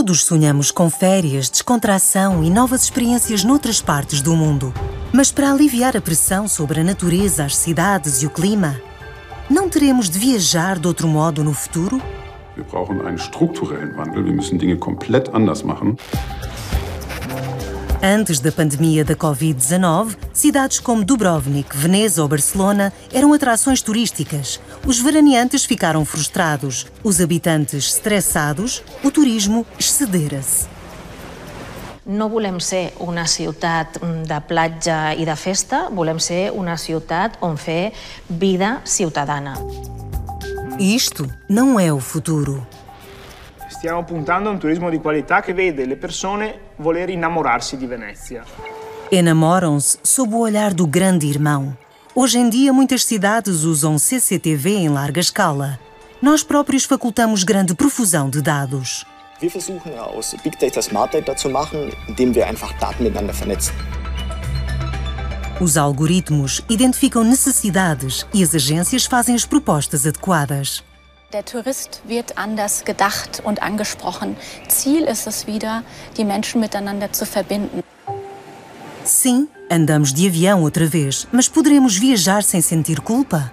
Todos sonhamos com férias, descontração e novas experiências noutras partes do mundo. Mas para aliviar a pressão sobre a natureza, as cidades e o clima, não teremos de viajar de outro modo no futuro? Wir brauchen einen strukturellen Wandel. Wir müssen Dinge komplett anders machen. Antes da pandemia da Covid-19, cidades como Dubrovnik, Veneza ou Barcelona eram atrações turísticas. Os veraneantes ficaram frustrados, os habitantes estressados, o turismo excedera-se. No volem ser una ciutat de platja i de festa, volem ser una ciutat on fer vida ciutadana. Isto não é o futuro. Stiamo puntando a un turismo di qualità che vede le persone voler innamorarsi di Venezia. Enamoram-se sob o olhar do grande irmão. Hoje em dia, muitas cidades usam CCTV em larga escala. Nós próprios facultamos grande profusão de dados. Wir versuchen aus Big Data Smart Data zu machen, indem wir einfach Daten miteinander vernetzen. Os algoritmos identificam necessidades e as agências fazem as propostas adequadas. Der Tourist wird anders gedacht und angesprochen. Ziel ist es wieder, die Menschen miteinander zu verbinden. Sim, andamos de avião outra vez, mas poderemos viajar sem sentir culpa?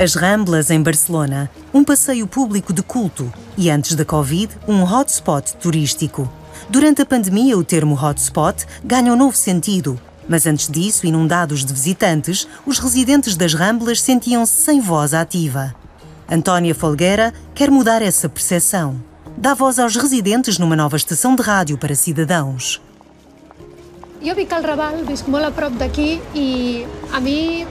As Ramblas, em Barcelona, um passeio público de culto e, antes da Covid, um hotspot turístico. Durante a pandemia, o termo hotspot ganha um novo sentido, mas antes disso, inundados de visitantes, os residentes das Ramblas sentiam-se sem voz ativa. Antónia Folguera quer mudar essa percepção. Dá voz aos residentes numa nova estação de rádio para cidadãos. Jo vic al Raval, visc molt a prop d'aquí i a mi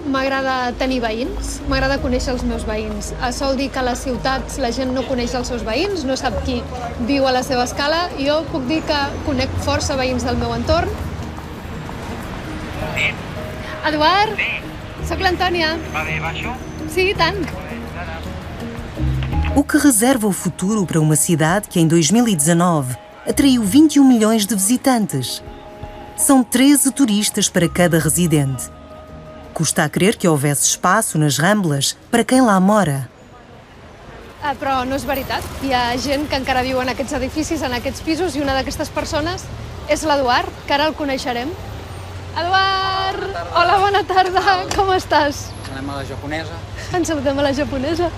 m'agrada tenir veïns, m'agrada conèixer els meus veïns. Es sol dir que a les ciutats la gent no coneix els seus veïns, no sap qui viu a la seva escala. Jo puc dir que conec força veïns del meu entorn. Sí. Eduard, Sí. Soc l'Antònia. Va bé, baixo? Sí, i tant. O que reserva o futuro para uma cidade que em 2019 atraiu 21 milhões de visitantes? São 13 turistas para cada residente. Custa a crer que houvesse espaço nas Ramblas para quem lá mora. Però no és veritat. Hi ha gent que encara viu en aquests edificis, en aquests pisos, i una d'aquestes persones és l'Eduard, que ara el coneixerem. Eduard! Hola, bona tarda! Com estàs? Anem a la japonesa. Ens saludem a la japonesa.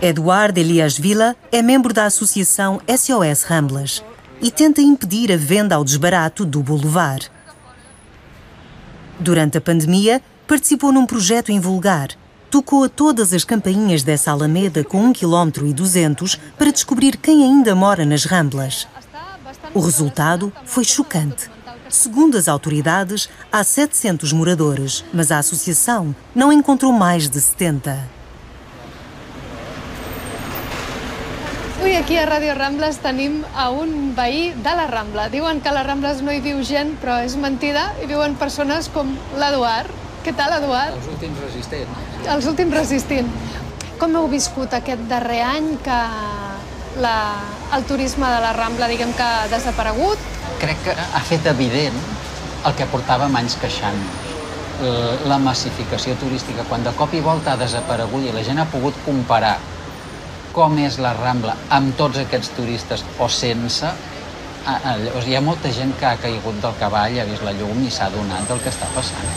Eduard Elias Vila é membro da associação SOS Ramblas e tenta impedir a venda ao desbarato do Boulevard. Durante a pandemia, participou num projeto em Vulgar. Tocou a todas as campainhas dessa alameda com 1,2 km para descobrir quem ainda mora nas Ramblas. O resultado foi chocante. Segundo as autoridades, há 700 moradores, mas a associação não encontrou mais de 70. Avui aquí a Ràdio Rambles tenim a un veí de la Rambla. Diuen que a les Rambles no hi viu gent, però és mentida. Hi viuen persones com l'Eduard. Què tal, Eduard? Els últims resistents. Els últims resistint. Com heu viscut aquest darrer any que el turisme de la Rambla, diguem que ha desaparegut? Crec que ha fet evident el que portàvem anys queixant-nos. La massificació turística, quan de cop i volta ha desaparegut i la gent ha pogut comparar com és la Rambla amb tots aquests turistes o sense, hi ha molta gent que ha caigut del cavall, ha vist la llum i s'ha adonat del que està passant.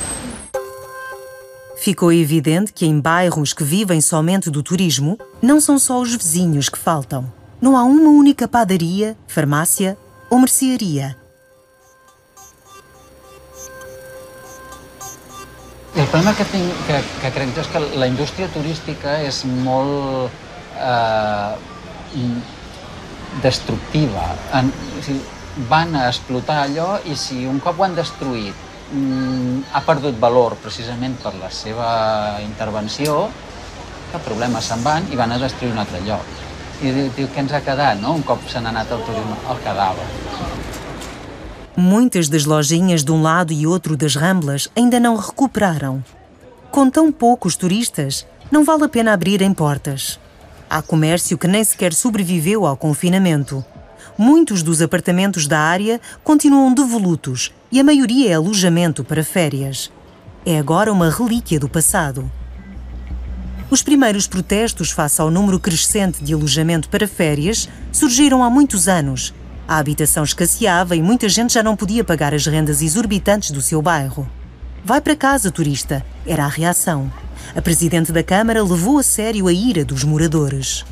Ficou evidente que em bairros que vivem somente do turismo, não são só os vizinhos que faltam. Não há uma única padaria, farmácia ou mercearia. El problema que crec és que la indústria turística és molt destructiva. Van a explotar allò i si un cop ho han destruït ha perdut valor precisament per la seva intervenció, cap problema, se'n van i van a destruir un altre lloc. I diu, què ens ha quedat, no? Un cop se n'ha anat el turisme, el cadàver. Muitas das lojinhas de um lado e outro das Ramblas ainda não recuperaram. com tão poucos turistas, não vale a pena abrirem portas. Há comércio que nem sequer sobreviveu ao confinamento. Muitos dos apartamentos da área continuam devolutos e a maioria é alojamento para férias. É agora uma relíquia do passado. Os primeiros protestos face ao número crescente de alojamento para férias surgiram há muitos anos. A habitação escasseava e muita gente já não podia pagar as rendas exorbitantes do seu bairro. Vai para casa, turista, era a reação. A presidente da Câmara levou a sério a ira dos moradores.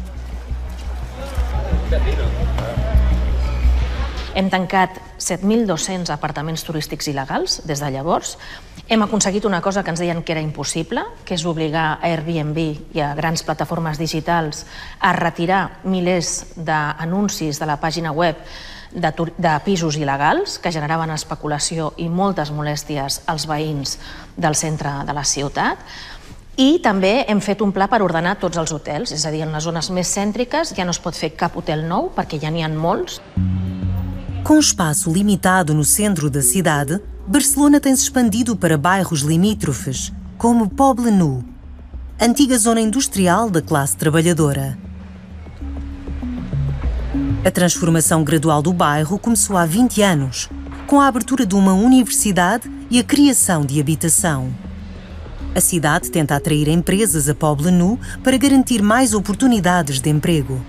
Hem tancat 7.200 apartaments turístics il·legals des de llavors. Hem aconseguit una cosa que ens deien que era impossible, que és obligar a Airbnb i a grans plataformes digitals a retirar milers d'anuncis de la pàgina web de pisos il·legals que generaven especulació i moltes molèsties als veïns del centre de la ciutat. I també hem fet un pla per ordenar tots els hotels, és a dir, en les zones més cèntriques ja no es pot fer cap hotel nou perquè ja n'hi ha molts. Com espaço limitado no centro da cidade, Barcelona tem se expandido para bairros limítrofes, como Poblenou, antiga zona industrial da classe trabalhadora. A transformação gradual do bairro começou há 20 anos, com a abertura de uma universidade e a criação de habitação. A cidade tenta atrair empresas a Poblenou para garantir mais oportunidades de emprego.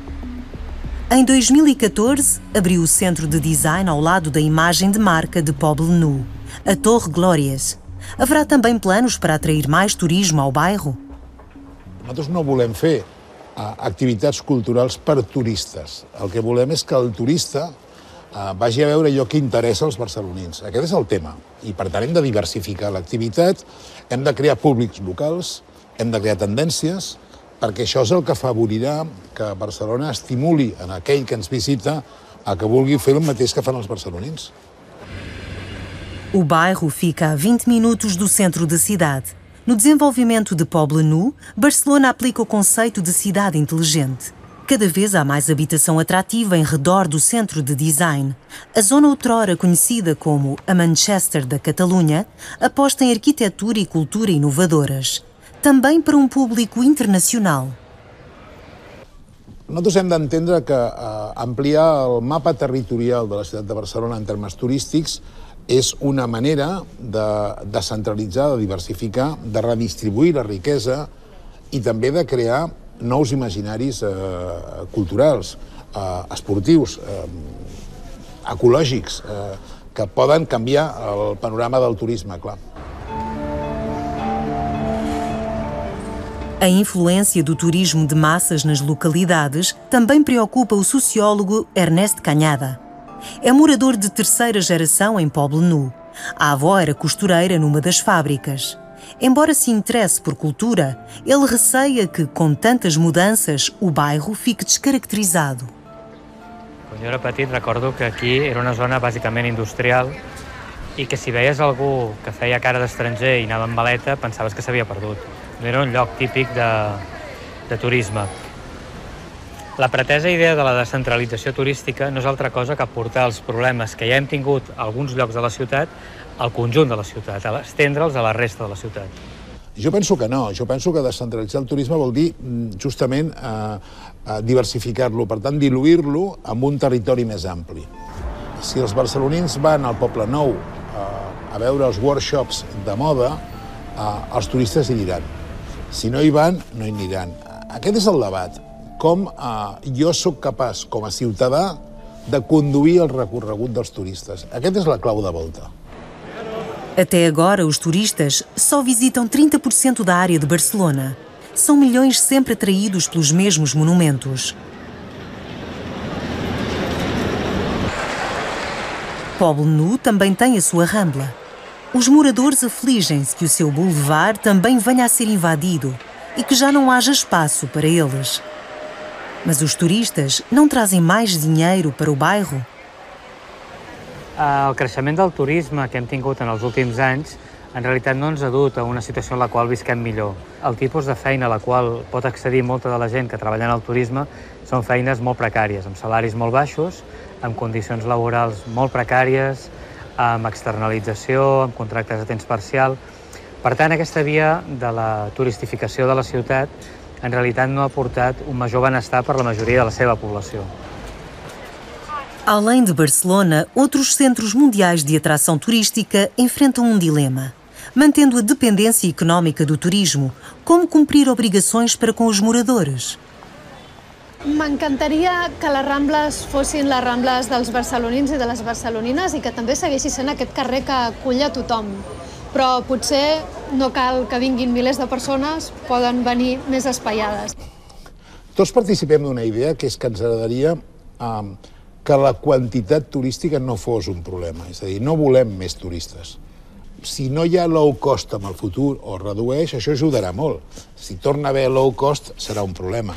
Em 2014, abriu o centro de design ao lado da imagem de marca de Poblenou, a Torre Glòries. Haverá também planos para atrair mais turismo ao bairro? Nosaltres no volem fer activitats culturals per turistes. El que volem és que el turista vagi a veure allò que interessa als barcelonins. Aquest és el tema. I per tant hem de diversificar l'activitat, hem de crear públics locals, hem de crear tendències, perquè això és el que afavorirà que Barcelona estimuli en aquell que ens visita a que vulgui fer el mateix que fan els barcelonins. O bairro fica a 20 minutos do centro da cidade. No desenvolvimento de Poblenou, Barcelona aplica o conceito de cidade inteligente. Cada vez há mais habitação atrativa em redor do centro de design. A zona outrora conhecida como a Manchester da Catalunha aposta em arquitetura e cultura inovadoras. Também para um público internacional. Nosaltres hem d'entendre que ampliar el mapa territorial de la ciutat de Barcelona en termes turístics és una manera de descentralitzar, de diversificar, de redistribuir la riquesa i també de crear nous imaginaris culturals, esportius, ecològics, que poden canviar el panorama del turisme, clar. A influência do turismo de massas nas localidades também preocupa o sociólogo Ernest Cañada. É morador de terceira geração em Poblenou. A avó era costureira numa das fábricas. Embora se interesse por cultura, ele receia que, com tantas mudanças, o bairro fique descaracterizado. Quan jo era petit recordo que aquí era una zona bàsicament industrial i que si veies algú que feia cara d'estranger i anava amb maleta pensaves que s'havia perdut. No era un lloc típic de turisme. La pretesa idea de la descentralització turística no és altra cosa que portar els problemes que ja hem tingut a alguns llocs de la ciutat al conjunt de la ciutat, a estendre'ls a la resta de la ciutat. Jo penso que no. Jo penso que descentralitzar el turisme vol dir justament diversificar-lo, per tant, diluir-lo en un territori més ampli. Si els barcelonins van al Poblenou a veure els workshops de moda, els turistes hi aniran. Si no hi van, no hi aniran. Aquest és el debat. Com jo sóc capaç, com a ciutadà, de conduir el recorregut dels turistes. Aquesta és la clau de volta. Até agora, os turistas só visitam 30% da área de Barcelona. São milhões sempre atraídos pelos mesmos monumentos. Poblenou também tem a sua Rambla. Os moradores afligem-se que o seu boulevard também venha a ser invadido e que já não haja espaço para eles. Mas os turistas não trazem mais dinheiro para o bairro? El creixement del turisme que hem tingut en els últims anys en realitat no ens ha dut a una situació en la qual visquem millor. El tipus de feina a la qual pot accedir molta de la gent que treballa en el turisme són feines molt precàries, amb salaris molt baixos, amb condicions laborals molt precàries, amb externalització, amb contractes a temps parcial. Per tant, aquesta via de la turistificació de la ciutat en realitat no ha portat un major benestar per la majoria de la seva població. Além de Barcelona, outros centros mundiais de atração turística enfrentam um dilema. Mantendo a dependência económica do turismo, como cumprir obrigações para com os moradores? M'encantaria que les Rambles fossin les Rambles dels barcelonins i de les barcelonines i que també segueixi sent aquest carrer que acull a tothom. Però potser no cal que vinguin milers de persones, poden venir més espaiades. Tots participem d'una idea que és que ens agradaria que la quantitat turística no fos un problema. És a dir, no volem més turistes. Si no hi ha low cost en el futur o redueix, això ajudarà molt. Si torna a haver low cost, serà un problema.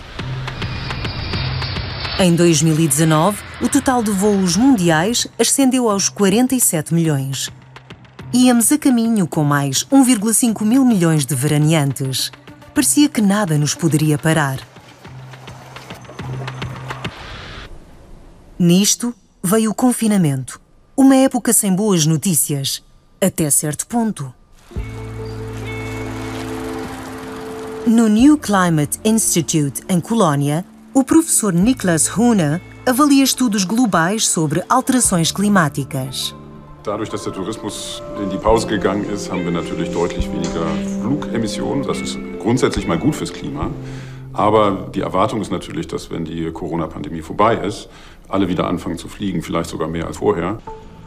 Em 2019, o total de voos mundiais ascendeu aos 47 milhões. Íamos a caminho com mais 1,5 mil milhões de veraneantes. Parecia que nada nos poderia parar. Nisto veio o confinamento. Uma época sem boas notícias, até certo ponto. No New Climate Institute, em Colónia, o professor Niklas Huhne avalia estudos globais sobre alterações climáticas. Dadurch, dass der Tourismus in die Pause gegangen ist, haben wir natürlich deutlich weniger Flugemissionen. Das ist grundsätzlich mal gut fürs Klima. Aber die Erwartung ist natürlich, dass wenn die Corona-Pandemie vorbei ist, alle wieder anfangen zu fliegen, vielleicht sogar mehr als vorher.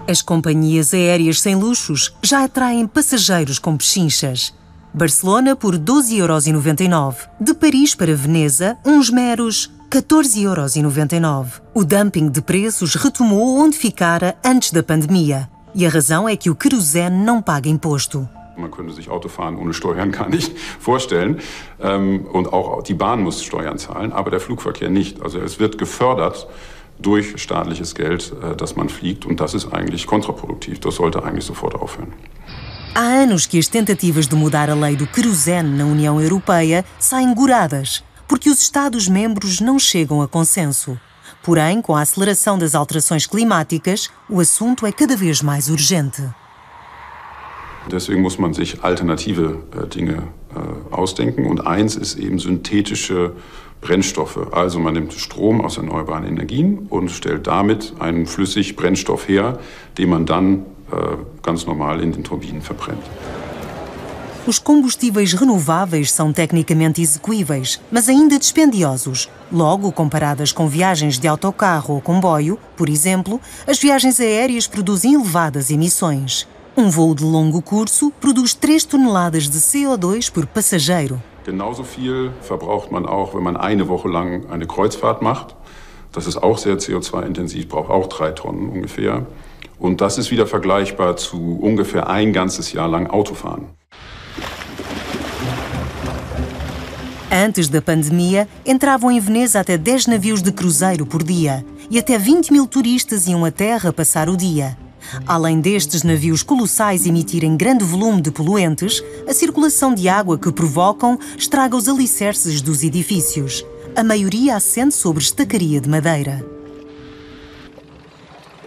As companhias aéreas sem luxos já atraem passageiros com pechinchas. Barcelona por 12,99€. De Paris para Veneza, uns meros 14,99€. O dumping de preços retomou onde ficara antes da pandemia. E a razão é que o querosene não paga imposto. Man könnte sich Autofahren ohne Steuern gar nicht vorstellen. Und auch die Bahn muss Steuern zahlen, aber der Flugverkehr nicht. Also es wird gefördert durch staatliches Geld, dass man fliegt. Und das ist eigentlich kontraproduktiv. Das sollte eigentlich sofort aufhören. Há anos que as tentativas de mudar a lei do querosene na União Europeia saem goradas, porque os Estados-membros não chegam a consenso. Porém, com a aceleração das alterações climáticas, o assunto é cada vez mais urgente. Deswegen muss man sich alternative Dinge ausdenken. Und eins ist eben synthetische Brennstoffe. Also man nimmt Strom aus erneuerbaren Energien und stellt damit einen Flüssigbrennstoff her, den man dann ganz normal in den Turbinen verbrennt. Os combustíveis renováveis são tecnicamente execuíveis, mas ainda dispendiosos. Logo, comparadas com viagens de autocarro ou comboio, por exemplo, as viagens aéreas produzem elevadas emissões. Um voo de longo curso produz 3 toneladas de CO2 por passageiro. Genauso viel verbraucht man auch, wenn man eine Woche lang eine Kreuzfahrt macht. Das ist auch sehr CO2-intensiv, braucht auch 3 Tonnen ungefähr. Und das ist wieder vergleichbar zu ungefähr ein ganzes Jahr lang Autofahren. Antes da pandemia, entravam em Veneza até 10 navios de cruzeiro por dia e até 20 mil turistas iam à terra passar o dia. Além destes navios colossais emitirem grande volume de poluentes, a circulação de água que provocam estraga os alicerces dos edifícios. A maioria assente sobre estacaria de madeira.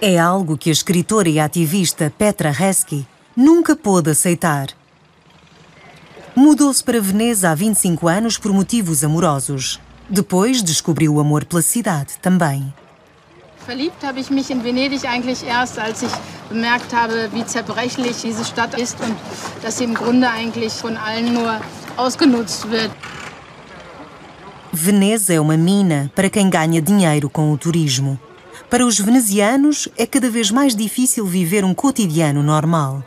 É algo que a escritora e ativista Petra Heskey nunca pôde aceitar. Mudou-se para Veneza há 25 anos por motivos amorosos. Depois descobriu o amor pela cidade também. Verliebt habe ich mich in Venedig eigentlich erst, als ich bemerkt habe, wie zerbrechlich diese Stadt ist und dass sie im Grunde eigentlich von allen nur ausgenutzt wird. Veneza é uma mina para quem ganha dinheiro com o turismo. Para os venezianos, é cada vez mais difícil viver um cotidiano normal.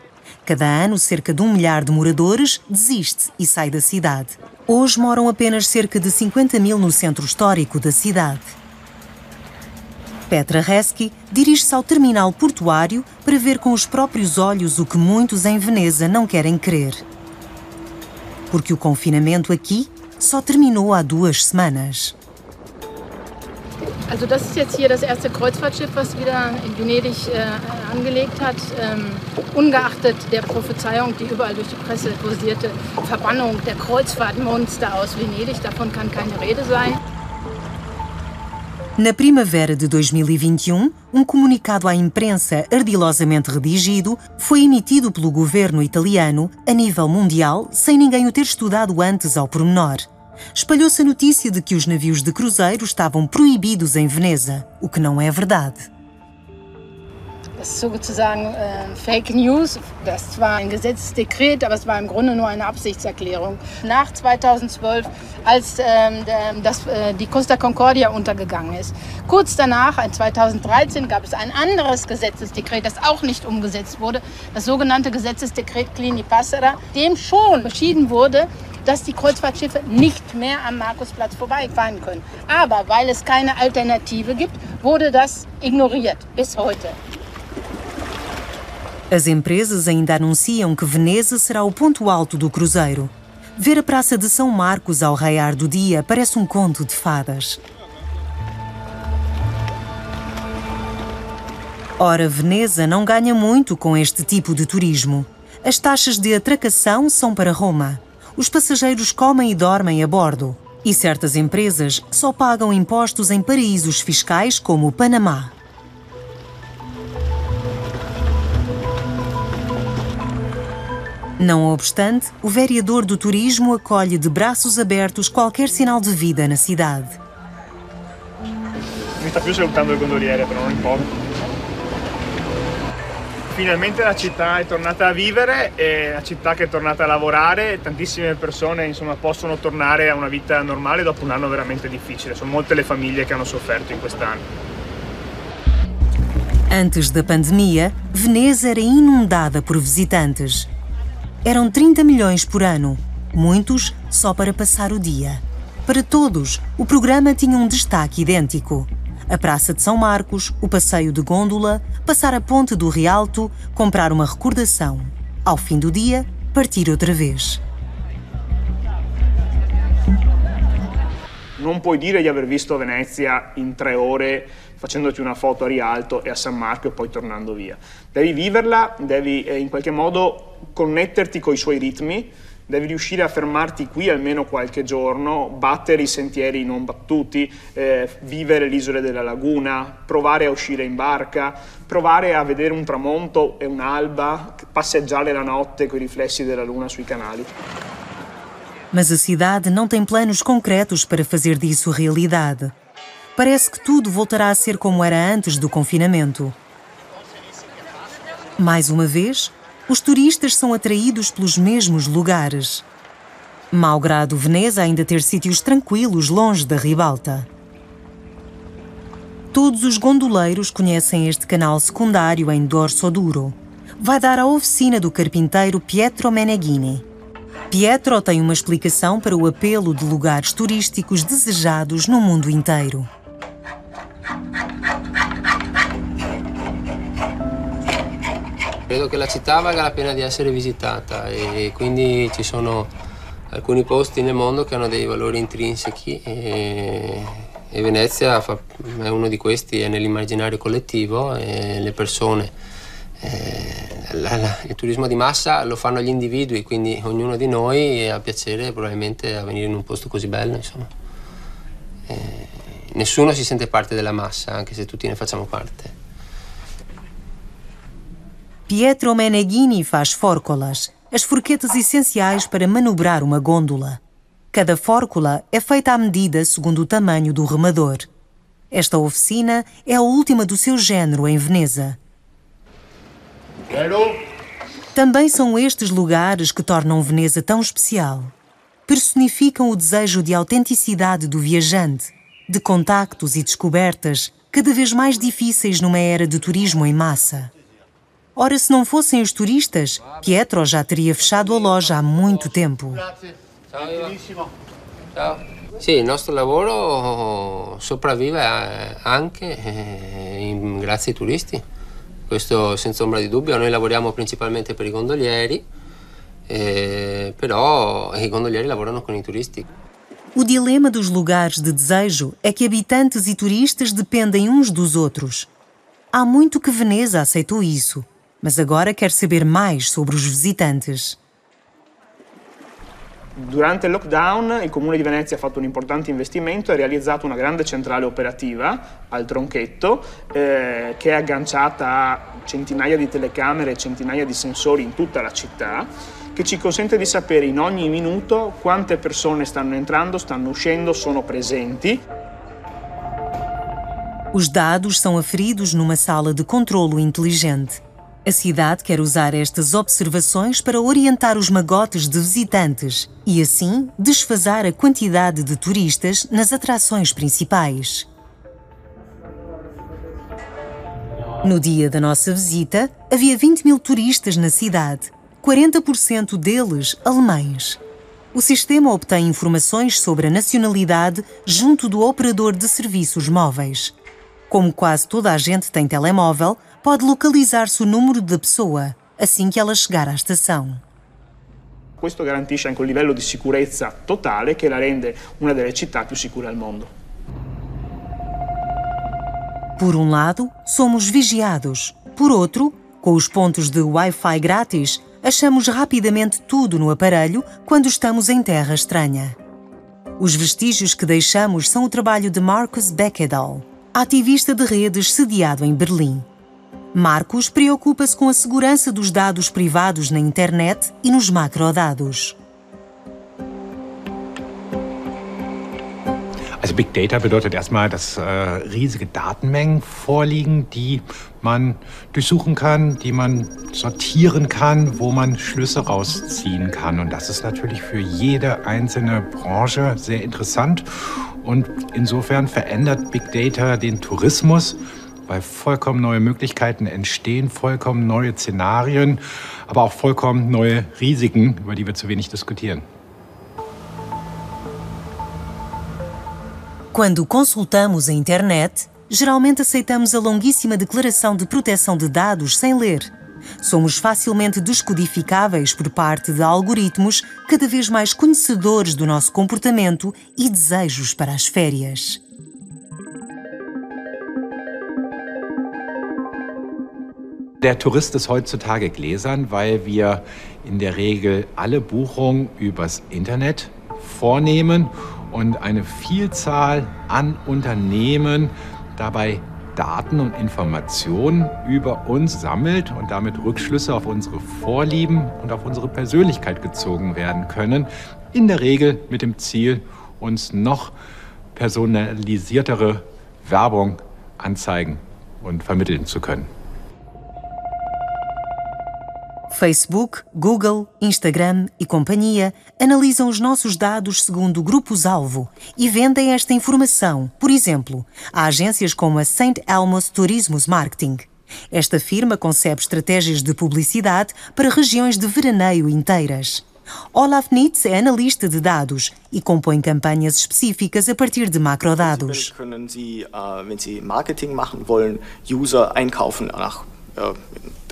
Cada ano, cerca de 1 milhar de moradores desiste e sai da cidade. Hoje moram apenas cerca de 50 mil no centro histórico da cidade. Petra Heskey dirige-se ao terminal portuário para ver com os próprios olhos o que muitos em Veneza não querem crer. Porque o confinamento aqui só terminou há 2 semanas. Also das ist jetzt hier das erste Kreuzfahrtschiff, was wieder in Venedig angelegt hat. Ungeachtet der Prophezeiung, die überall durch die Presse kursierte, Verbannung der Kreuzfahrtmonster aus Venedig, davon kann keine Rede sein. Na primavera de 2021, um comunicado à imprensa ardilosamente redigido foi emitido pelo governo italiano a nível mundial sem ninguém o ter estudado antes ao pormenor. Espalhou-se a notícia de que os navios de cruzeiro estavam proibidos em Veneza, o que não é verdade. Das ist sozusagen Fake News. Das ist zwar ein Gesetzesdekret, aber es war im Grunde nur eine Absichtserklärung. Nach 2012, als die Costa Concordia untergegangen ist. Kurz danach, 2013, gab es ein anderes Gesetzesdekret, das auch nicht umgesetzt wurde, das sogenannte Gesetzesdekret Cluny-Passera, dem schon beschieden wurde, dass die Kreuzfahrtschiffe nicht mehr am Markusplatz vorbeifahren können. Aber weil es keine Alternative gibt, wurde das ignoriert bis heute. As empresas ainda anunciam que Veneza será o ponto alto do cruzeiro. Ver a Praça de São Marcos ao raiar do dia parece um conto de fadas. Ora, Veneza não ganha muito com este tipo de turismo. As taxas de atracação são para Roma. Os passageiros comem e dormem a bordo. E certas empresas só pagam impostos em paraísos fiscais como o Panamá. Não obstante, o vereador do turismo acolhe de braços abertos qualquer sinal de vida na cidade. Mi sta più salutando il gondoliere, però non importa. Finalmente la città è tornata a vivere, è una città che è tornata a lavorare, tantissime persone insomma possono tornare a una vita normale dopo un anno veramente difficile. Sono molte le famiglie che hanno sofferto in quest'anno. Antes da pandemia, Veneza era inundada por visitantes. Eram 30 milhões por ano, muitos só para passar o dia. Para todos, o programa tinha um destaque idêntico. A Praça de São Marcos, o passeio de gôndola, passar a ponte do Rialto, comprar uma recordação. Ao fim do dia, partir outra vez. Non puoi dire di aver visto Venezia in 3 ore facendoti una foto a Rialto e a San Marco e poi tornando via. Devi viverla, devi in qualche modo connetterti coi suoi ritmi, devi riuscire a fermarti qui almeno qualche giorno, battere i sentieri non battuti, vivere l'isola della laguna, provare a uscire in barca, provare a vedere un tramonto e un'alba, passeggiare la notte coi riflessi della luna sui canali. Mas a cidade não tem planos concretos para fazer disso realidade. Parece que tudo voltará a ser como era antes do confinamento. Mais uma vez, os turistas são atraídos pelos mesmos lugares. Malgrado Veneza ainda ter sítios tranquilos longe da ribalta. Todos os gondoleiros conhecem este canal secundário em Dorso Duro. Vai dar à oficina do carpinteiro Pietro Meneghini. Pietro tem uma explicação para o apelo de lugares turísticos desejados no mundo inteiro. Credo che la città valga la pena di essere visitata e quindi ci sono alcuni posti nel mondo che hanno dei valori intrinseci e Venezia è uno di questi, è nell'immaginario collettivo e le persone. Il turismo di massa lo fanno gli individui, quindi ognuno di noi ha piacere probabilmente a venire in un posto così bello, insomma. Nessuno si sente parte della massa, anche se tutti ne facciamo parte. Pietro Meneghini faz fórculas, as forquetas essenciais para manobrar uma gôndola. Cada fórcula é feita à medida segundo o tamanho do remador. Esta oficina é a última do seu género em Veneza. Também são estes lugares que tornam Veneza tão especial. Personificam o desejo de autenticidade do viajante, de contactos e descobertas cada vez mais difíceis numa era de turismo em massa. Ora, se não fossem os turistas, Pietro já teria fechado a loja há muito tempo. Sì, il nostro lavoro sopravvive anche grazie ai turisti. Questo senza ombra di dubbio. Noi lavoriamo principalmente per i gondolieri, però i gondolieri lavorano con i turisti. O dilema dos lugares de desejo é que habitantes e turistas dependem uns dos outros. Há muito que Veneza aceitou isso, mas agora quer saber mais sobre os visitantes. Durante il lockdown il Comune di Venezia ha fatto un importante investimento e ha realizzato una grande centrale operativa al Tronchetto che è agganciata a centinaia di telecamere e centinaia di sensori in tutta la città, che ci consente di sapere in ogni minuto quante persone stanno entrando, stanno uscendo, sono presenti. Os dados são aferidos numa sala de controlo inteligente. A cidade quer usar estas observações para orientar os magotes de visitantes e, assim, desfasar a quantidade de turistas nas atrações principais. No dia da nossa visita, havia 20 mil turistas na cidade, 40% deles alemães. O sistema obtém informações sobre a nacionalidade junto do operador de serviços móveis. Como quase toda a gente tem telemóvel, pode localizar-se o número da pessoa assim que ela chegar à estação. Questo garantisce anche un livello di sicurezza totale che la rende una delle città più sicure al mondo. Por um lado, somos vigiados. Por outro, com os pontos de Wi-Fi grátis, achamos rapidamente tudo no aparelho quando estamos em terra estranha. Os vestígios que deixamos são o trabalho de Markus Beckedal, ativista de redes sediado em Berlim. Markus preocupa-se com a segurança dos dados privados na internet e nos macrodados. Also Big Data bedeutet erstmal, dass riesige Datenmengen vorliegen, die man durchsuchen kann, die man sortieren kann, wo man Schlüsse rausziehen kann. Und das ist natürlich für jede einzelne Branche sehr interessant. Und insofern verändert Big Data den Tourismus, weil vollkommen neue Möglichkeiten entstehen, vollkommen neue Szenarien, aber auch vollkommen neue Risiken, über die wir zu wenig diskutieren. Quando consultamos a internet, geralmente aceitamos a longuíssima declaração de proteção de dados sem ler. Somos facilmente descodificáveis por parte de algoritmos cada vez mais conhecedores do nosso comportamento e desejos para as férias. Der Tourist ist heutzutage gläsern, weil wir in der Regel alle Buchungen übers Internet vornehmen und eine Vielzahl an Unternehmen dabei Daten und Informationen über uns sammelt und damit Rückschlüsse auf unsere Vorlieben und auf unsere Persönlichkeit gezogen werden können. In der Regel mit dem Ziel, uns noch personalisiertere Werbung anzeigen und vermitteln zu können. Facebook, Google, Instagram e companhia analisam os nossos dados segundo grupos-alvo e vendem esta informação, por exemplo, a agências como a St. Elmo's Tourismus Marketing. Esta firma concebe estratégias de publicidade para regiões de veraneio inteiras. Olaf Nitz é analista de dados e compõe campanhas específicas a partir de macrodados. Können Sie, wenn Sie Marketing machen wollen, User einkaufen nach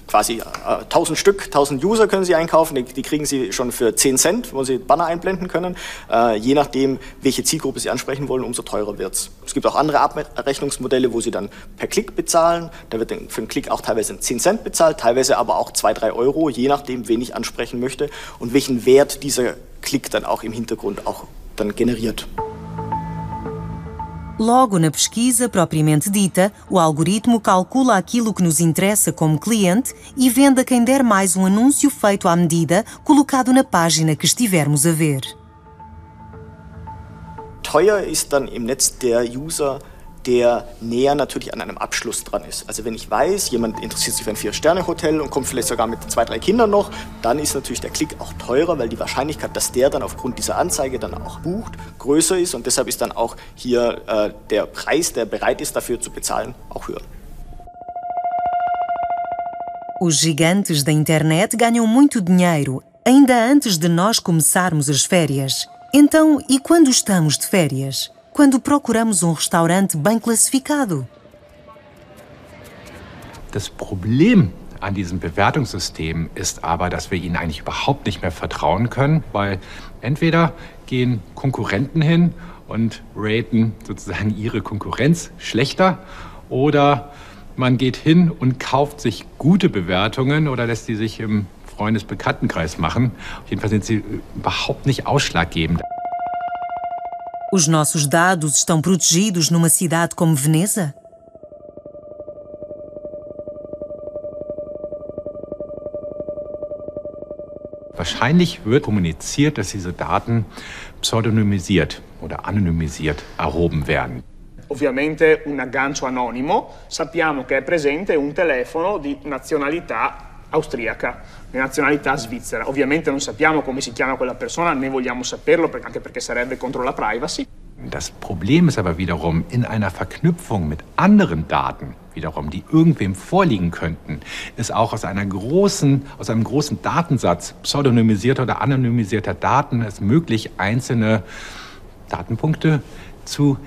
quasi 1000 Stück, 1000 User können Sie einkaufen, die kriegen Sie schon für 10 Cent, wo Sie Banner einblenden können. Je nachdem, welche Zielgruppe Sie ansprechen wollen, umso teurer wird es. Es gibt auch andere Abrechnungsmodelle, wo Sie dann per Klick bezahlen. Da wird für einen Klick auch teilweise 10 Cent bezahlt, teilweise aber auch 2-3 Euro, je nachdem, wen ich ansprechen möchte und welchen Wert dieser Klick dann auch im Hintergrund auch dann generiert. Logo na pesquisa propriamente dita, o algoritmo calcula aquilo que nos interessa como cliente e vende a quem der mais um anúncio feito à medida, colocado na página que estivermos a ver. Teuer ist dann im Netz der User, der näher natürlich an einem Abschluss dran ist. Also wenn ich weiß, jemand interessiert sich für ein 4-Sterne-Hotel und kommt vielleicht sogar mit 2-3 Kindern noch, dann ist natürlich der Klick auch teurer, weil die Wahrscheinlichkeit, dass der dann aufgrund dieser Anzeige dann auch bucht, größer ist und deshalb ist dann auch hier der Preis, der bereit ist, dafür zu bezahlen, auch höher. Os gigantes da internet ganham muito dinheiro, ainda antes de nós começarmos as férias. Então, e quando estamos de férias? Quando procuramos restaurante bem classificado? Das Problem an diesem Bewertungssystem ist aber, dass wir ihnen eigentlich überhaupt nicht mehr vertrauen können, weil entweder gehen Konkurrenten hin und raten sozusagen ihre Konkurrenz schlechter oder Man geht hin und kauft sich gute Bewertungen oder lässt die sich im Freundesbekanntenkreis machen. Jedenfalls sind sie überhaupt nicht ausschlaggebend. Os nossos dados estão protegidos numa cidade como Veneza? Wahrscheinlich wird kommuniziert, dass diese Daten pseudonymisiert oder anonymisiert erhoben werden. Ovviamente un aggancio anonimo, sappiamo che è presente un telefono di nazionalità austriaca, di nazionalità svizzera. Ovviamente non sappiamo come si chiama quella persona, né vogliamo saperlo, anche perché sarebbe contro la privacy. Das Problem ist aber wiederum, in einer Verknüpfung mit anderen Daten, wiederum, die irgendwem vorliegen könnten, ist auch aus einem großen Datensatz pseudonymisierter oder anonymisierter Daten es möglich, einzelne Datenpunkte zu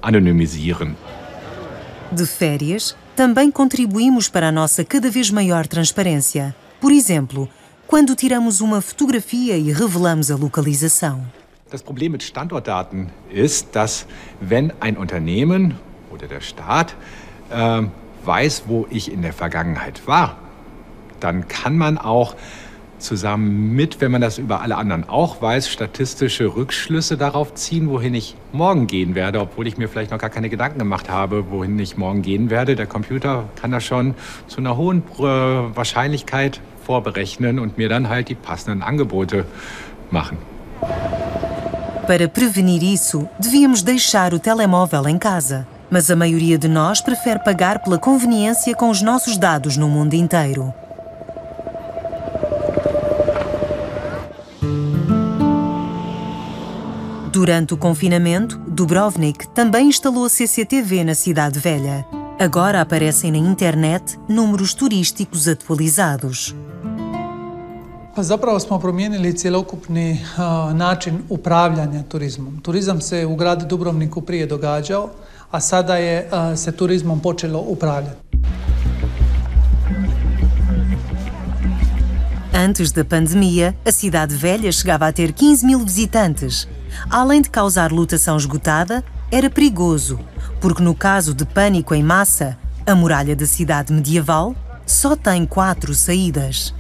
anonymisieren. De férias, também contribuímos para a nossa cada vez maior transparência. Por exemplo, quando tiramos uma fotografia e revelamos a localização. Das Problem mit Standortdaten ist, dass wenn ein Unternehmen oder der Staat weiß, wo ich in der Vergangenheit war, dann kann man auch zusammen mit, wenn man das über alle anderen auch weiß, statistische Rückschlüsse darauf ziehen, wohin ich morgen gehen werde, obwohl ich mir vielleicht noch gar keine Gedanken gemacht habe, wohin ich morgen gehen werde. Der Computer kann das schon zu einer hohen Wahrscheinlichkeit vorberechnen und mir dann halt die passenden Angebote machen. Para prevenir isso, devíamos deixar o telemóvel em casa. Mas a maioria de nós prefere pagar pela conveniência com os nossos dados no mundo inteiro. Durante o confinamento, Dubrovnik também instalou a CCTV na Cidade Velha. Agora aparecem na internet números turísticos atualizados. Zapravo smo promijenili cjelokupni način upravljanja turizmom. Turizam se u gradu Dubrovniku prije događao, a sada je se turizmom počelo upravljati. Antes da pandemia, a Cidade Velha chegava a ter 15.000 visitantes. Além de causar lotação esgotada, era perigoso, porque no caso de pânico em massa, a muralha da cidade medieval só tem 4 saídas.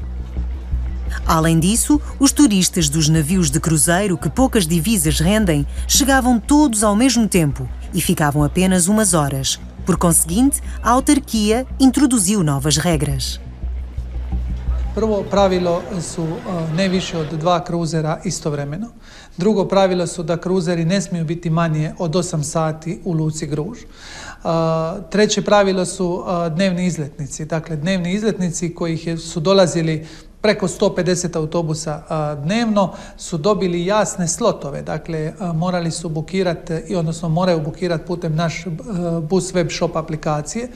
Além disso, os turistas dos navios de cruzeiro que poucas divisas rendem chegavam todos ao mesmo tempo e ficavam apenas umas horas. Por conseguinte, a autarquia introduziu novas regras. Prvo pravilo su ne više od 2 kruzera istovremeno. Drugo pravilo su da kruzeri ne smiju biti manje od 8 sati u luci Gruž. Treće pravilo su dnevni izletnici. Dakle, dnevni izletnici kojih su dolazili preko 150 autobusa dnevno su dobili jasne slotove. Dakle, morali su bukirati, odnosno moraju bukirati putem naš bus web shop aplikacije,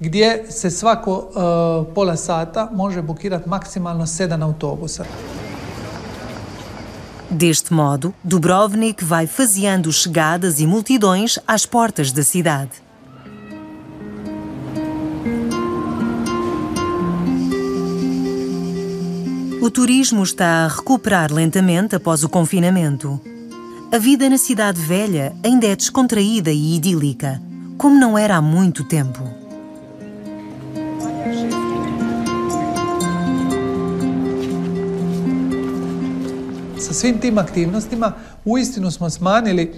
gdje se svako pola sata može bukirati maksimalno 7 autobusa. Deste modo, Dubrovnik vai faseando chegadas e multidões às portas da cidade. O turismo está a recuperar lentamente após o confinamento. A vida na Cidade Velha ainda é descontraída e idílica, como não era há muito tempo. Sa svim tim aktivnostima uistinu smo smanjili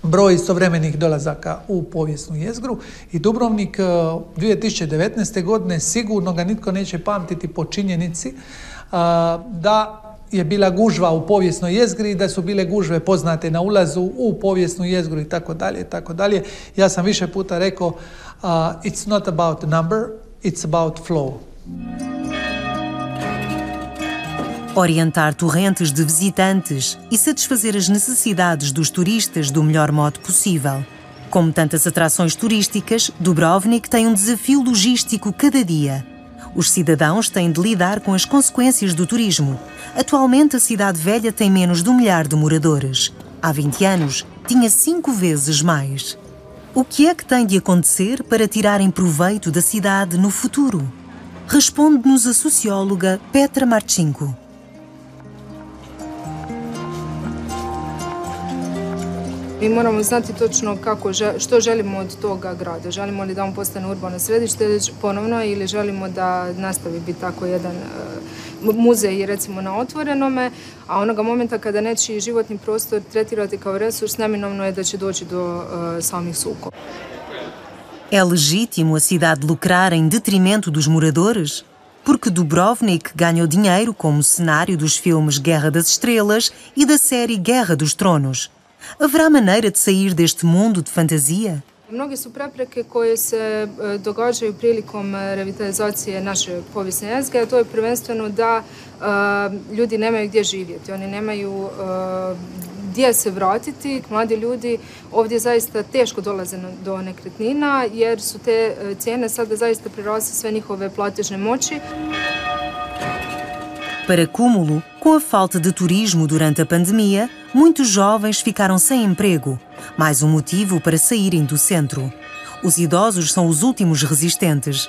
broj istovremenih dolazaka u povijesnu jezgru i Dubrovnik 2019. godine sigurno ga nitko neće pamtiti po činjenici da je bila gužva u povijesnoj jezgri, da su bile gužve poznate na ulazu u povijesnu jezgru i tako dalje, tako dalje. Ja sam više puta rekao, it's not about number, it's about flow. Orientar torrentes de visitantes e satisfazer as necessidades dos turistas do melhor modo possível. Como tantas atrações turísticas, Dubrovnik tem um desafio logístico cada dia. Os cidadãos têm de lidar com as consequências do turismo. Atualmente, a Cidade Velha tem menos de 1 milhar de moradores. Há 20 anos, tinha 5 vezes mais. O que é que tem de acontecer para tirarem proveito da cidade no futuro? Responde-nos a socióloga Petra Marchenko. Mi moramo znati točno što želimo od toga grada. Želimo li da on postane urbano središte ponovno ili želimo da nastavi biti tako jedan muzej recimo na otvorenome, a onoga momenta kada nečiji životni prostor tretirati kao resurs, neminovno je da će doći do samih sukoba. É legítimo a cidade lucrar em detrimento dos moradores? Porque Dubrovnik ganhou dinheiro como cenário dos filmes Guerra das Estrelas e da série Guerra dos Tronos. Haverá maneira de sair deste mundo de fantasia? Mnoge su prepreke koje se događaju prilikom revitalizacije naše povijesne jezgre, a to je prvenstveno da ljudi nemaju gdje živjeti, oni nemaju gdje se vratiti. Mladi ljudi ovdje zaista teško dolaze do nekretnina jer su te cijene sada zaista prerasle sve njihove platežne moći. Para cúmulo, com a falta de turismo durante a pandemia, muitos jovens ficaram sem emprego, mais motivo para saírem do centro. Os idosos são os últimos resistentes.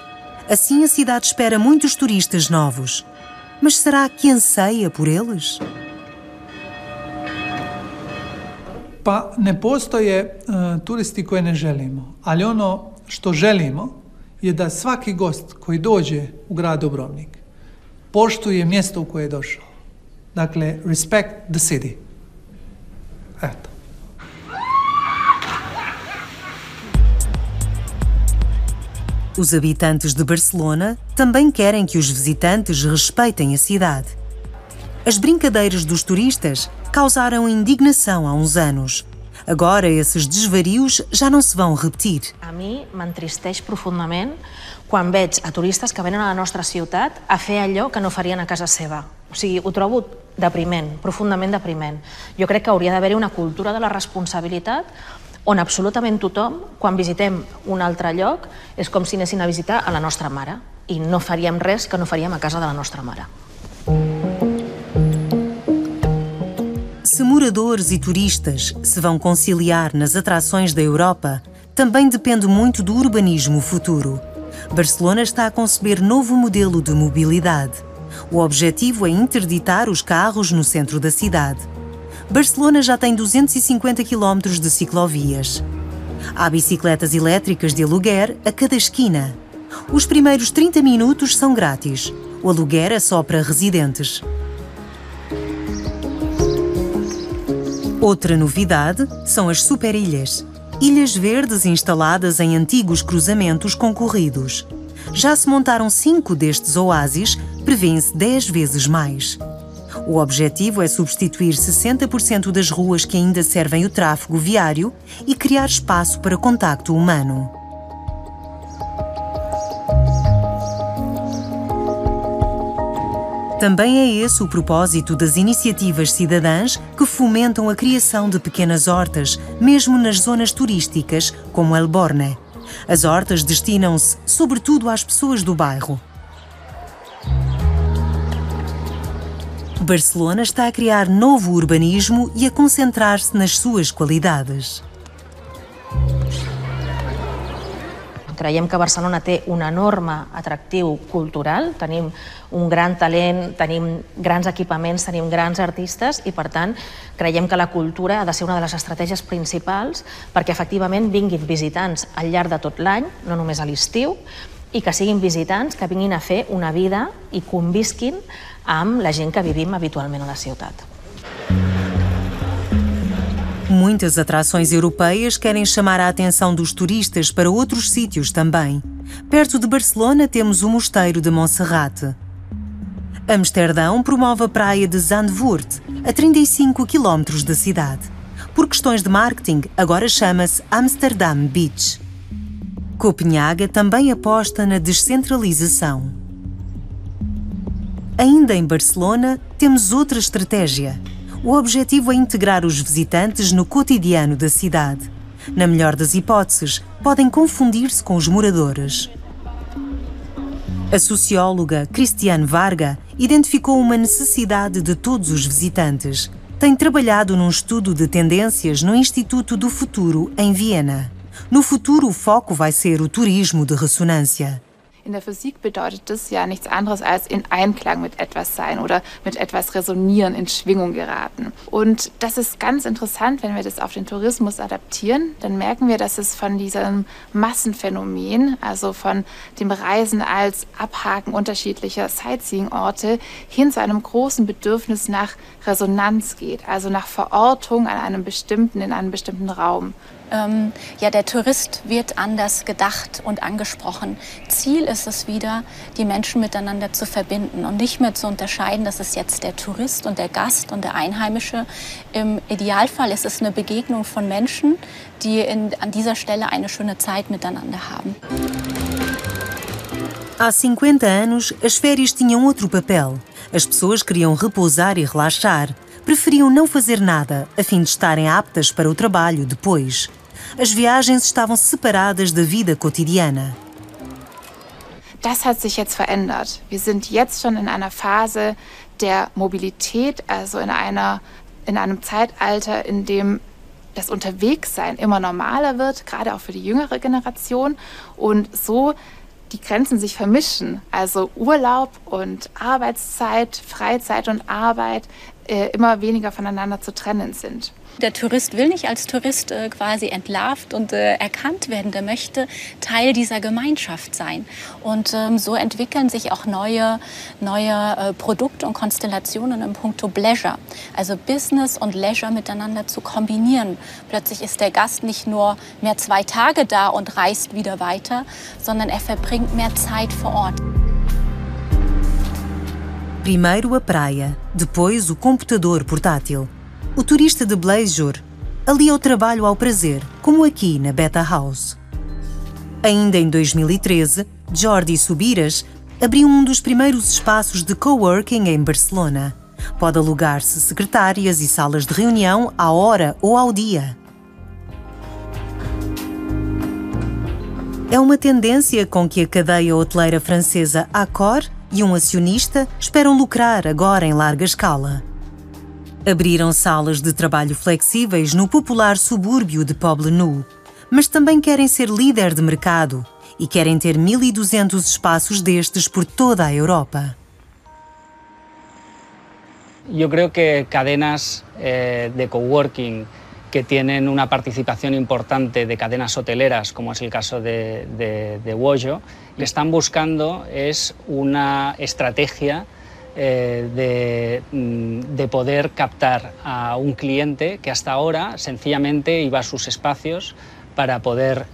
Assim, a cidade espera muitos turistas novos. Mas será que anseia por eles? Pa ne postoje turisti koje ne želimo, ali ono što želimo je da svaki gost koji dođe u grad Dubrovnik poštuje mjesto u koje je došao. Dakle, respect the city. Eto. Os habitantes de Barcelona também querem que os visitantes respeitem a cidade. As brincadeiras dos turistas causaram indignação há uns anos. Agora, esses desvarios já não se vão repetir. A mi m'entristeix profundament quan veig a turistes que venen a la nostra ciutat a fer allò que no farien a casa seva. O sigui, ho trobo depriment, profundament depriment. Jo crec que hauria d'haver-hi una cultura de la responsabilitat on absolutament tothom, quan visitem un altre lloc, és com si anessin a visitar a la nostra mare i no faríem res que no faríem a casa de la nostra mare. Se moradores e turistas se vão conciliar nas atrações da Europa, também depende muito do urbanismo futuro. Barcelona está a conceber novo modelo de mobilidade. O objetivo é interditar os carros no centro da cidade. Barcelona já tem 250 km de ciclovias. Há bicicletas elétricas de aluguer a cada esquina. Os primeiros 30 minutos são grátis. O aluguer é só para residentes. Outra novidade são as superilhas, ilhas verdes instaladas em antigos cruzamentos concorridos. Já se montaram 5 destes oásis, prevêem-se 10 vezes mais. O objetivo é substituir 60% das ruas que ainda servem o tráfego viário e criar espaço para contacto humano. Também é esse o propósito das iniciativas cidadãs que fomentam a criação de pequenas hortas, mesmo nas zonas turísticas, como El Borne. As hortas destinam-se, sobretudo, às pessoas do bairro. Barcelona está a criar novo urbanismo e a concentrar-se nas suas qualidades. Creiem que Barcelona té un enorme atractiu cultural, tenim un gran talent, tenim grans equipaments, tenim grans artistes i, per tant, creiem que la cultura ha de ser una de les estratègies principals perquè efectivament vinguin visitants al llarg de tot l'any, no només a l'estiu, i que siguin visitants que vinguin a fer una vida i convisquin amb la gent que vivim habitualment a la ciutat. Muitas atrações europeias querem chamar a atenção dos turistas para outros sítios também. Perto de Barcelona temos o Mosteiro de Montserrat. Amsterdão promove a praia de Zandvoort, a 35 km da cidade. Por questões de marketing, agora chama-se Amsterdam Beach. Copenhaga também aposta na descentralização. Ainda em Barcelona, temos outra estratégia. O objetivo é integrar os visitantes no cotidiano da cidade. Na melhor das hipóteses, podem confundir-se com os moradores. A socióloga Christiane Varga identificou uma necessidade de todos os visitantes. Tem trabalhado num estudo de tendências no Instituto do Futuro, em Viena. No futuro, o foco vai ser o turismo de ressonância. In der Physik bedeutet das ja nichts anderes als in Einklang mit etwas sein oder mit etwas resonieren, in Schwingung geraten. Und das ist ganz interessant, wenn wir das auf den Tourismus adaptieren, dann merken wir, dass es von diesem Massenphänomen, also von dem Reisen als Abhaken unterschiedlicher Sightseeing-Orte hin zu einem großen Bedürfnis nach Resonanz geht, also nach Verortung in einem bestimmten Raum. Ja, der Tourist wird anders gedacht und angesprochen. Ziel ist es wieder, die Menschen miteinander zu verbinden und nicht mehr zu unterscheiden, das ist jetzt der Tourist und der Gast und der Einheimische. Im Idealfall ist es eine Begegnung von Menschen, die an dieser Stelle eine schöne Zeit miteinander haben. Há 50 anos, as férias tinham outro papel. As pessoas queriam repousar e relaxar. Preferiam não fazer nada, a fim de estarem aptas para o trabalho depois. As viagens estavam separadas da vida cotidiana. Das hat sich jetzt verändert. Wir sind jetzt schon in einer Phase der Mobilität, also in einem Zeitalter, in dem das Unterwegssein immer normaler wird, gerade auch für die jüngere Generation. Und so die Grenzen sich vermischen, also Urlaub und Arbeitszeit, Freizeit und Arbeit immer weniger voneinander zu trennen sind. Der Tourist will nicht als Tourist quasi entlarvt und erkannt werden. Der möchte Teil dieser Gemeinschaft sein. Und so entwickeln sich auch neue Produkte und Konstellationen in puncto Leisure. Also Business und Leisure miteinander zu kombinieren. Plötzlich ist der Gast nicht nur mehr 2 Tage da und reist wieder weiter, sondern er verbringt mehr Zeit vor Ort. Primeiro a praia, depois o computador portátil. O turista de Bleijor alia o trabalho ao prazer, como aqui na Beta House. Ainda em 2013, Jordi Subiras abriu dos primeiros espaços de coworking em Barcelona. Pode alugar-se secretárias e salas de reunião à hora ou ao dia. É uma tendência com que a cadeia hoteleira francesa Accor e acionista esperam lucrar agora em larga escala. Abriram salas de trabalho flexíveis no popular subúrbio de Poblenou, mas também querem ser líder de mercado e querem ter 1.200 espaços destes por toda a Europa. Yo creo que cadenas de coworking que tienen una participación importante de cadenas hoteleras, como es el caso de Wojo, lo que están buscando es una estrategia de poder captar a un cliente que hasta ahora sencillamente iba a sus espacios para poder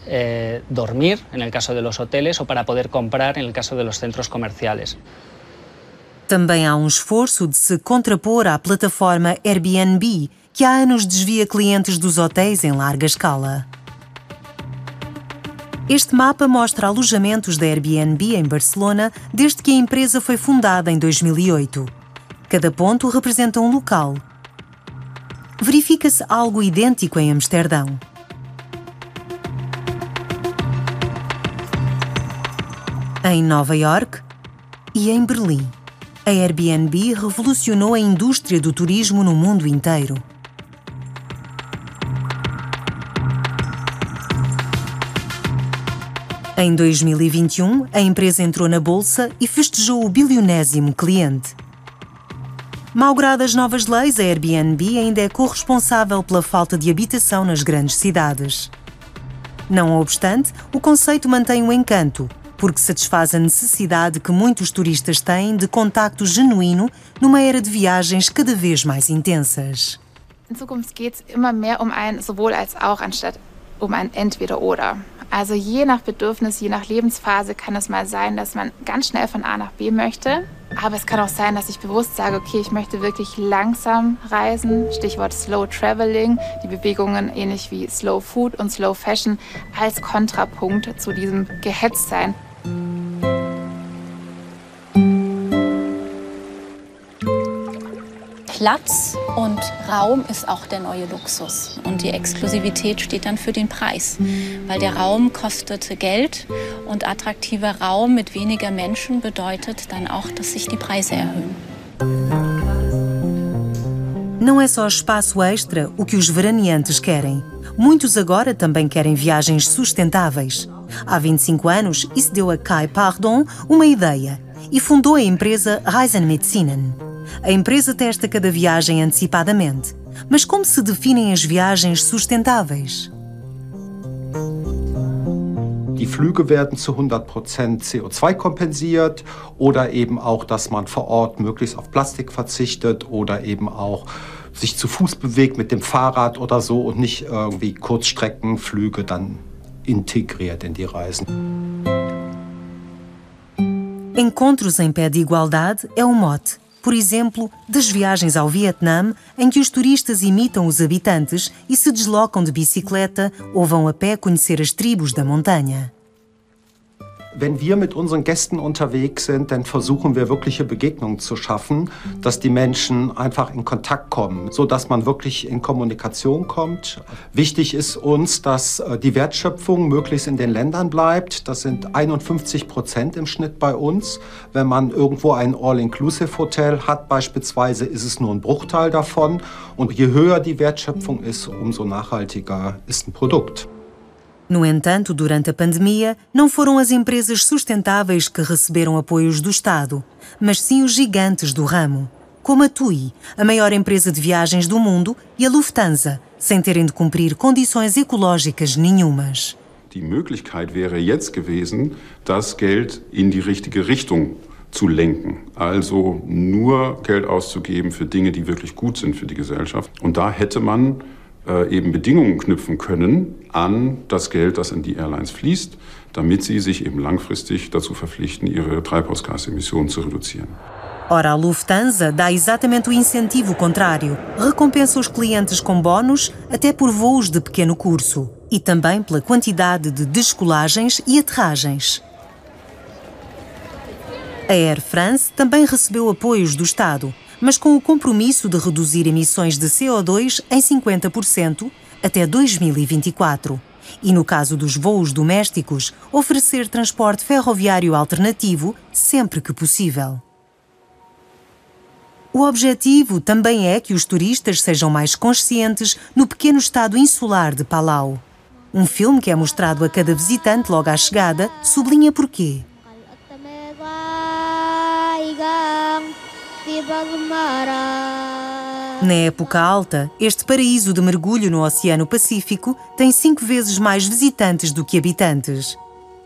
dormir, en el caso de los hoteles, o para poder comprar, en el caso de los centros comerciales. Também há esforço de se contrapor à plataforma Airbnb, que há anos desvia clientes dos hotéis em larga escala. Este mapa mostra alojamentos da Airbnb em Barcelona desde que a empresa foi fundada em 2008. Cada ponto representa um local. Verifica-se algo idêntico em Amsterdão. Em Nova York e em Berlim. A Airbnb revolucionou a indústria do turismo no mundo inteiro. Em 2021, a empresa entrou na bolsa e festejou o bilionésimo cliente. Malgrado as novas leis, a Airbnb ainda é corresponsável pela falta de habitação nas grandes cidades. Não obstante, o conceito mantém o encanto, porque satisfaz a necessidade que muitos turistas têm de contacto genuíno numa era de viagens cada vez mais intensas. In Zukunft geht es immer mehr um ein sowohl als auch, anstatt um ein Entweder-Oder. Also je nach Bedürfnis, je nach Lebensphase kann es mal sein, dass man ganz schnell von A nach B möchte. Aber es kann auch sein, dass ich bewusst sage, okay, ich möchte wirklich langsam reisen. Stichwort Slow Traveling, die Bewegungen ähnlich wie Slow Food und Slow Fashion als Kontrapunkt zu diesem Gehetztsein. Platz und Raum ist auch der neue Luxus. Und die Exklusivität steht dann für den Preis. Weil der Raum kostet Geld und attraktiver Raum mit weniger Menschen bedeutet dann auch, dass sich die Preise erhöhen. Não é só espaço extra o que os veraneantes querem. Muitos agora também querem viagens sustentáveis. Há 25 anos, isso deu a Kai Pardon uma ideia e fundou a empresa Reisen mit Sinnen. A empresa testa cada viagem antecipadamente. Mas como se definem as viagens sustentáveis? Die Flüge werden zu 100% CO2 kompensiert oder eben auch, dass man vor Ort möglichst auf Plastik verzichtet oder eben auch sich zu Fuß bewegt mit dem Fahrrad oder so und nicht irgendwie Kurzstreckenflüge dann integriert in die Reisen. Encontros em pé de igualdade é o mote, por exemplo, das viagens ao Vietnã, em que os turistas imitam os habitantes e se deslocam de bicicleta ou vão a pé conhecer as tribos da montanha. Wenn wir mit unseren Gästen unterwegs sind, dann versuchen wir wirkliche Begegnungen zu schaffen, dass die Menschen einfach in Kontakt kommen, sodass man wirklich in Kommunikation kommt. Wichtig ist uns, dass die Wertschöpfung möglichst in den Ländern bleibt. Das sind 51% im Schnitt bei uns. Wenn man irgendwo ein All-Inclusive-Hotel hat beispielsweise, ist es nur ein Bruchteil davon. Und je höher die Wertschöpfung ist, umso nachhaltiger ist ein Produkt. No entanto, durante a pandemia, não foram as empresas sustentáveis que receberam apoios do Estado, mas sim os gigantes do ramo, como a TUI, a maior empresa de viagens do mundo, e a Lufthansa, sem terem de cumprir condições ecológicas nenhumas. Die Möglichkeit wäre jetzt gewesen, das Geld in die richtige Richtung zu lenken. Also nur Geld auszugeben für Dinge, die wirklich gut sind für die Gesellschaft. Und da hätte man eben Bedingungen knüpfen können an das Geld, das in die Airlines fließt, damit sie sich eben langfristig dazu verpflichten, ihre Treibhausgasemissionen zu reduzieren. Ora, a Lufthansa dá exatamente o incentivo contrário. Recompensa os clientes com bónus, até por voos de pequeno curso, e também pela quantidade de descolagens e aterragens. A Air France também recebeu apoios do Estado, mas com o compromisso de reduzir emissões de CO2 em 50% até 2024. E, no caso dos voos domésticos, oferecer transporte ferroviário alternativo sempre que possível. O objetivo também é que os turistas sejam mais conscientes no pequeno estado insular de Palau. Um filme que é mostrado a cada visitante logo à chegada sublinha porquê. Na época alta, este paraíso de mergulho no Oceano Pacífico tem 5 vezes mais visitantes do que habitantes.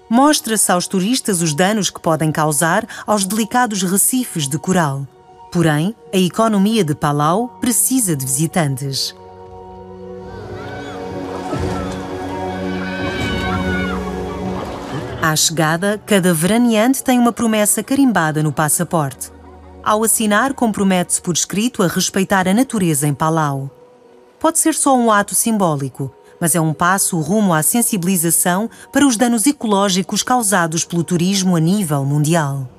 Mostra-se aos turistas os danos que podem causar aos delicados recifes de coral. Porém, a economia de Palau precisa de visitantes. À chegada, cada veraneante tem uma promessa carimbada no passaporte. Ao assinar, compromete-se por escrito a respeitar a natureza em Palau. Pode ser só um ato simbólico, mas é um passo rumo à sensibilização para os danos ecológicos causados pelo turismo a nível mundial.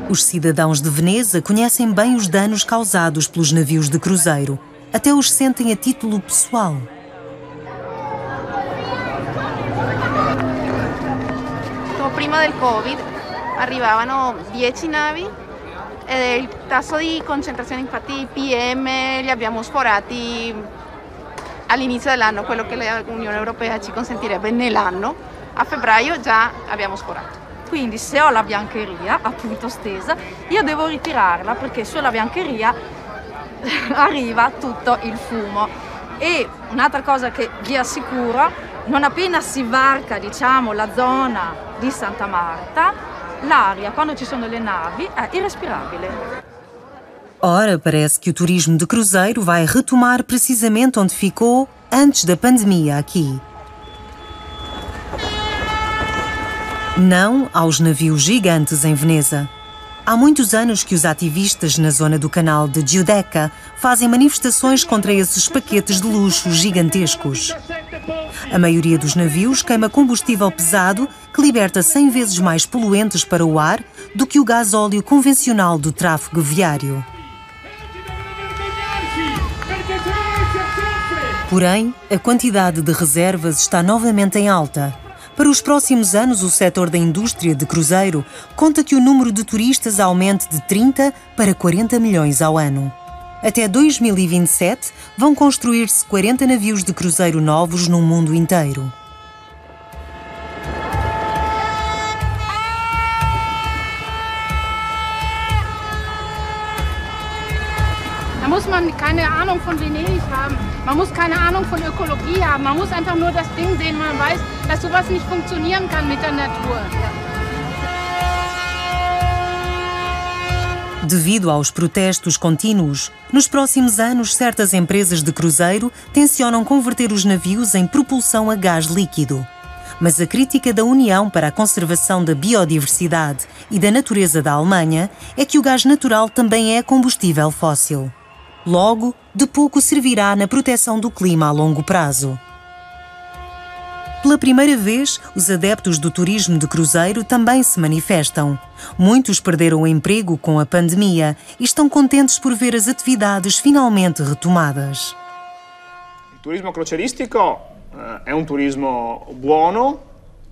Os cidadãos de Veneza conhecem bem os danos causados pelos navios de cruzeiro. Até os sentem a título pessoal. Prima del Covid arrivavano 10 navi e il tasso di concentrazione infatti PM li abbiamo sforati all'inizio dell'anno, quello che l'Unione Europea ci consentirebbe nell'anno. A febbraio già abbiamo sforato. Quindi se ho la biancheria appunto stesa, io devo ritirarla perché sulla biancheria arriva tutto il fumo. E un'altra cosa che vi assicuro, non appena si varca, diciamo, la zona di Santa Marta, l'aria, quando ci sono le navi, è irrespirabile. Ora, parece que o turismo de cruzeiro vai retomar precisamente onde ficou antes da pandemia aqui. Não aos navios gigantes em Veneza. Há muitos anos que os ativistas na zona do canal de Giudecca fazem manifestações contra esses paquetes de luxo gigantescos. A maioria dos navios queima combustível pesado que liberta 100 vezes mais poluentes para o ar do que o gasóleo convencional do tráfego viário. Porém, a quantidade de reservas está novamente em alta. Para os próximos anos, o setor da indústria de cruzeiro conta que o número de turistas aumente de 30 para 40 milhões ao ano. Até 2027, vão construir-se 40 navios de cruzeiro novos no mundo inteiro. Da muss man keine Ahnung von Venedig haben, man muss keine Ahnung von Ökologie haben, man muss einfach nur das Ding sehen, man weiß, dass sowas nicht funktionieren kann mit der Natur. Devido aos protestos contínuos, nos próximos anos certas empresas de cruzeiro tencionam converter os navios em propulsão a gás líquido. Mas a crítica da União para a Conservação da Biodiversidade e da Natureza da Alemanha é que o gás natural também é combustível fóssil. Logo, de pouco servirá na proteção do clima a longo prazo. Pela primeira vez, os adeptos do turismo de cruzeiro também se manifestam. Muitos perderam o emprego com a pandemia e estão contentes por ver as atividades finalmente retomadas. Il turismo crocieristico è un turismo buono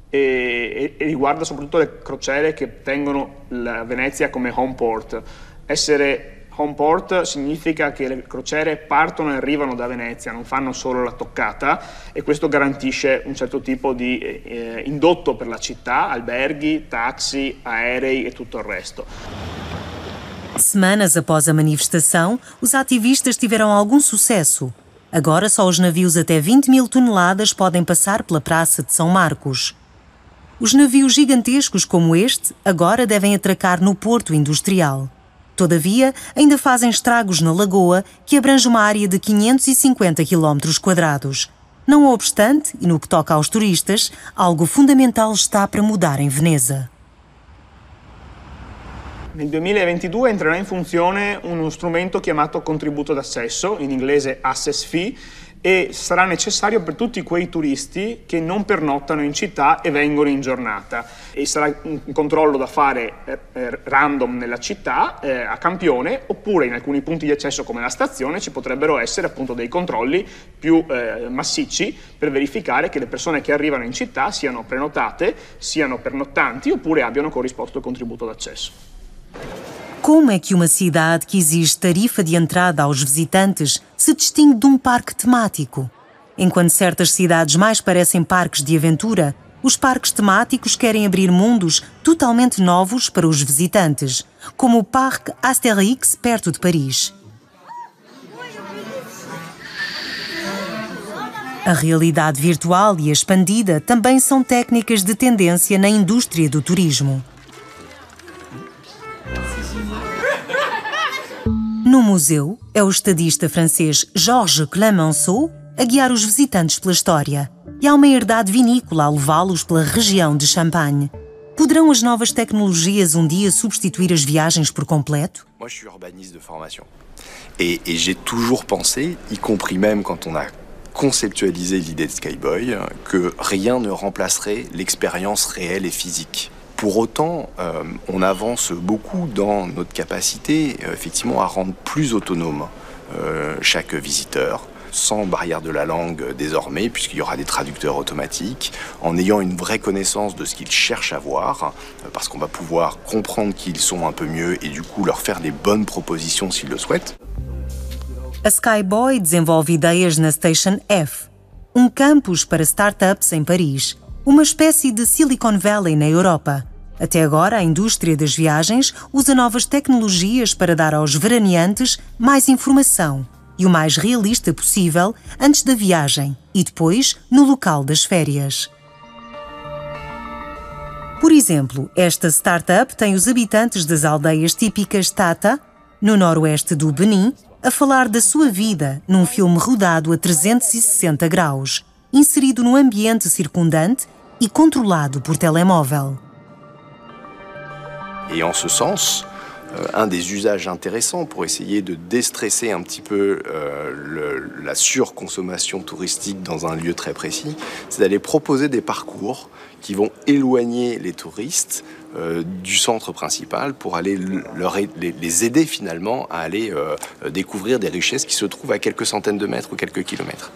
e riguarda soprattutto le crociere che tengono la Venezia come home port. Essere home port significa che le crociere partono e arrivano da Venezia, non fanno solo la toccata, e questo garantisce un certo tipo di indotto per la città, alberghi, taxi, aerei e tutto il resto. Semanas após a manifestação, os ativistas tiveram algum sucesso. Agora só os navios até 20 mil toneladas podem passar pela Praça de São Marcos. Os navios gigantescos como este agora devem atracar no Porto Industrial. Todavia, ainda fazem estragos na lagoa, que abrange uma área de 550 km². Não obstante, e no que toca aos turistas, algo fundamental está para mudar em Veneza. Nel 2022 entrerà in funzione uno strumento chiamato contributo d'accesso, in inglese access fee, e sarà necessario per tutti quei turisti che non pernottano in città e vengono in giornata. E sarà un controllo da fare random nella città, a campione, oppure in alcuni punti di accesso come la stazione ci potrebbero essere appunto dei controlli più massicci per verificare che le persone che arrivano in città siano prenotate, siano pernottanti oppure abbiano corrisposto il contributo d'accesso. Como é que uma cidade que exige tarifa de entrada aos visitantes se distingue de um parque temático? Enquanto certas cidades mais parecem parques de aventura, os parques temáticos querem abrir mundos totalmente novos para os visitantes, como o Parque Astérix, perto de Paris. A realidade virtual e a expandida também são técnicas de tendência na indústria do turismo. No museu, é o estadista francês Georges Clemenceau a guiar os visitantes pela história. E há uma herdade vinícola a levá-los pela região de Champagne. Poderão as novas tecnologias um dia substituir as viagens por completo? Moi, je suis urbaniste de formation. Et j'ai toujours pensé, y compris même quand on a conceptualisé l'idée de Skyboy, que rien ne remplacerait l'expérience réelle et physique. Pour autant, on avance beaucoup dans notre capacité, effectivement, à rendre plus autonome chaque visiteur, sans barrière de la langue désormais, puisqu'il y aura des traducteurs automatiques, en ayant une vraie connaissance de ce qu'ils cherchent à voir, parce qu'on va pouvoir comprendre qui ils sont un peu mieux et du coup leur faire des bonnes propositions s'ils le souhaitent. A Skyboy desenvolve ideias na Station F, campus para startups em Paris, uma espécie de Silicon Valley na Europa. Até agora, a indústria das viagens usa novas tecnologias para dar aos veraneantes mais informação e o mais realista possível antes da viagem e depois no local das férias. Por exemplo, esta startup tem os habitantes das aldeias típicas Tata, no noroeste do Benin, a falar da sua vida num filme rodado a 360 graus, inserido no ambiente circundante e controlado por telemóvel. Et en ce sens, un des usages intéressants pour essayer de déstresser un petit peu la surconsommation touristique dans un lieu très précis, c'est d'aller proposer des parcours qui vont éloigner les touristes du centre principal pour aller les aider finalement à aller découvrir des richesses qui se trouvent à quelques centaines de mètres ou quelques kilomètres.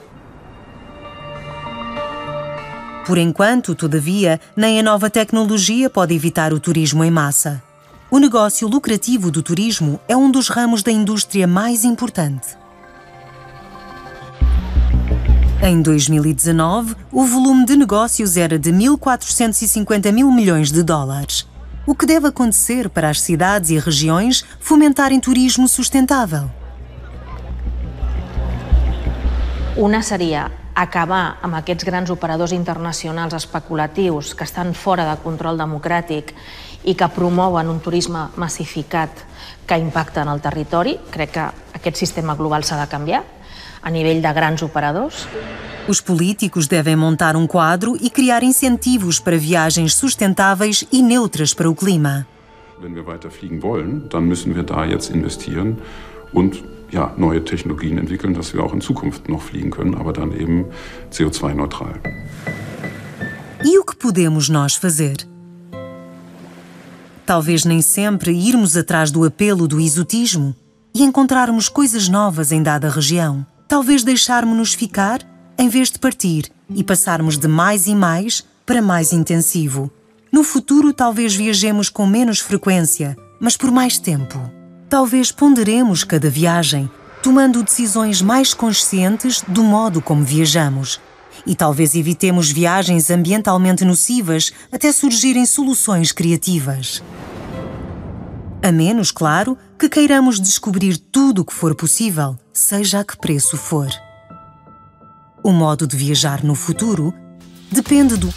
Por enquanto, todavia, nem a nova tecnologia pode evitar o turismo em massa. O negócio lucrativo do turismo é um dos ramos da indústria mais importante. Em 2019, o volume de negócios era de 1.450 mil milhões de dólares. O que deve acontecer para as cidades e regiões fomentarem turismo sustentável? Una seria acabar amb aquests grans operadors internacionals especulatius que estan fora de control democràtic i que promouen un turisme massificat que impacta en el territori. Crec que aquest sistema global s'ha de canviar a nivell de grans operadors. Os políticos devem montar um quadro e criar incentivos para viagens sustentáveis e neutras para o clima. Wenn wir weiter fliegen wollen, dann müssen wir da jetzt investieren und ja, neue Technologien entwickeln, dass wir auch in Zukunft noch fliegen können, aber dann eben CO2-neutral. E o que podemos nós fazer? Talvez nem sempre irmos atrás do apelo do exotismo e encontrarmos coisas novas em dada região. Talvez deixarmos-nos ficar em vez de partir e passarmos de mais e mais para mais intensivo. No futuro, talvez viajemos com menos frequência, mas por mais tempo. Talvez ponderemos cada viagem, tomando decisões mais conscientes do modo como viajamos. E talvez evitemos viagens ambientalmente nocivas até surgirem soluções criativas. A menos, claro, que queiramos descobrir tudo o que for possível, seja a que preço for. O modo de viajar no futuro depende do